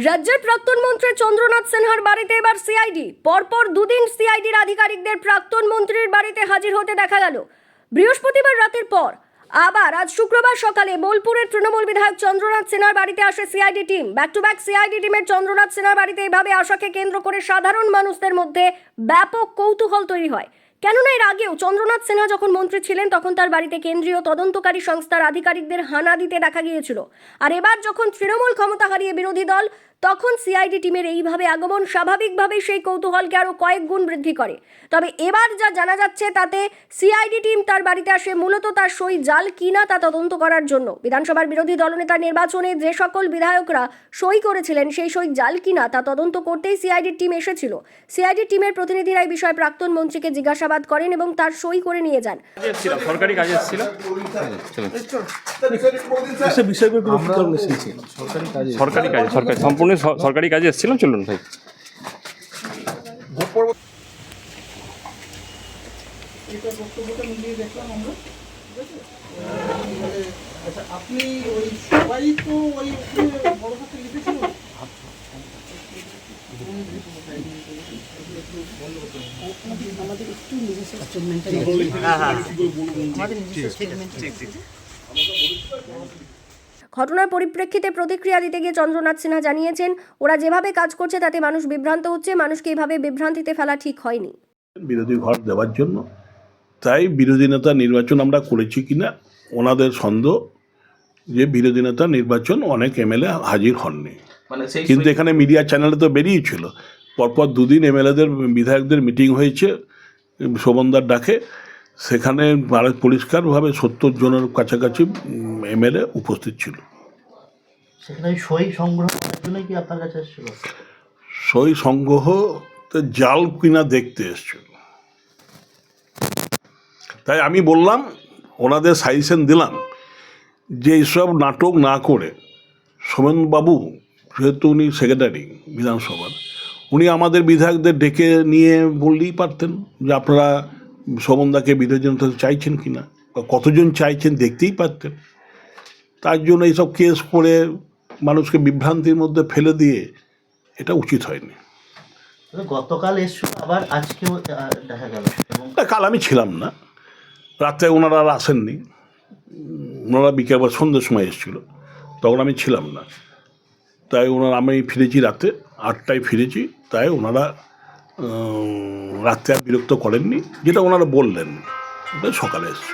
রাজ্যের প্রাক্তন মন্ত্রী চন্দ্রনাথ সিনহার বাড়িতে এবার সিআইডি। পরপর দুদিন সিআইডির আধিকারিকদের প্রাক্তন মন্ত্রীর বাড়িতে হাজির হতে দেখা গেল। বৃহস্পতিবার রাতের পর আবার আজ শুক্রবার সকালে বোলপুরের তৃণমূল বিধায়ক চন্দ্রনাথ সিনহার বাড়িতে আসে CID team. Back to back CID টিমের চন্দ্রনাথ সিনহার বাড়িতে এভাবে আসাকে কেন্দ্র করে সাধারণ মানুষদের মধ্যে ব্যাপক কৌতূহল তৈরি হয়। কেননা এর আগেও চন্দ্রনাথ সিনহা যখন মন্ত্রী ছিলেন তখন তার বাড়িতে কেন্দ্রীয় তদন্তকারী সংস্থার আধিকারিকদের হানা দিতে দেখা গিয়েছিল। আর এবার যখন তৃণমূল ক্ষমতা হারিয়ে বিরোধী দল, তখন সিআইডি টিমের এইভাবে আগমন স্বাভাবিকভাবেই সেই কৌতূহলকে আরও কয়েক গুণ বৃদ্ধি করে। তবে এবার যা জানা যাচ্ছে তাতে সিআইডি টিম তার বাড়িতে আসে মূলত তার সই জাল কিনা তা তদন্ত করার জন্য। বিধানসভার বিরোধী দলনেতা নির্বাচনে যে সকল বিধায়করা সই করেছিলেন সেই সই জাল কিনা তা তদন্ত করতেই সিআইডি টিম এসেছিল। সিআইডি টিমের প্রতিনিধিরা এই বিষয়ে প্রাক্তন মন্ত্রীকে জিজ্ঞাসাবাদ করেন এবং তার সই করে নিয়ে যান। সরকারি কাজে এসেছিল, সম্পূর্ণ সরকারি কাজে এসেছিলাম। চলুন ভাই। আপনি ওই সবাই তো ওই বড় হাতে লিখেছিল। আমাদের একটু নিজস্ব স্টেটমেন্টটা ঘটনার পরিপ্রেক্ষিতে প্রতিক্রিয়া দিতে গিয়ে চন্দ্রনাথ সিনহা জানিয়েছেন, ওরা যেভাবে কাজ করছে তাতে মানুষ বিভ্রান্ত হচ্ছে, মানুষকে এভাবে বিভ্রান্তিতে ফেলা ঠিক হয়নি। বিরোধী ঘর দেওয়ার জন্য তাই বিরোধী নেতা নির্বাচন আমরা করেছি কিনা ওনাদের সন্দেহ যে বিরোধী নেতা নির্বাচন অনেক এমএলএ হাজির হননি, কিন্তু এখানে মিডিয়া চ্যানেলে তো বেরিয়েছিল। পরপর দুদিন এমএলএদের বিধায়কদের মিটিং হয়েছে শোভনদার ডাকে, সেখানে পরিষ্কারভাবে 70 জনের কাছাকাছি এমএলএ উপস্থিত ছিল। সেখানে সই সংগ্রহ করার জন্য কি আপনার কাছে এসেছিল? সই সংগ্রহ জাল কিনা দেখতে এসেছিল। তাই আমি বললাম, ওনাদের সাজেশন দিলাম যে এইসব নাটক না করে সোমেনবাবু, যেহেতু উনি সেক্রেটারি বিধানসভার, উনি আমাদের বিধায়কদের ডেকে নিয়ে বললেই পারতেন যে আপনারা শোভনদাকে বিরোধী জনতা চাইছেন কিনা, কতজন চাইছেন দেখতেই পারতেন। তার জন্য এইসব কেস করে মানুষকে বিভ্রান্তির মধ্যে ফেলে দিয়ে এটা উচিত হয়নি। গতকাল এসেছিল, আবার আজকেও দেখা গেল। কাল আমি ছিলাম না, রাত্রে ওনারা আর আসেননি, ওনারা বিকেল বা সন্ধ্যের সময় এসেছিলো, তখন আমি ছিলাম না। তাই আমি ফিরেছি রাতে 8টায় ফিরেছি, তাই ওনারা রাত্রে আর বিরক্ত করেননি, যেটা ওনারা বললেন সকালে এসছে।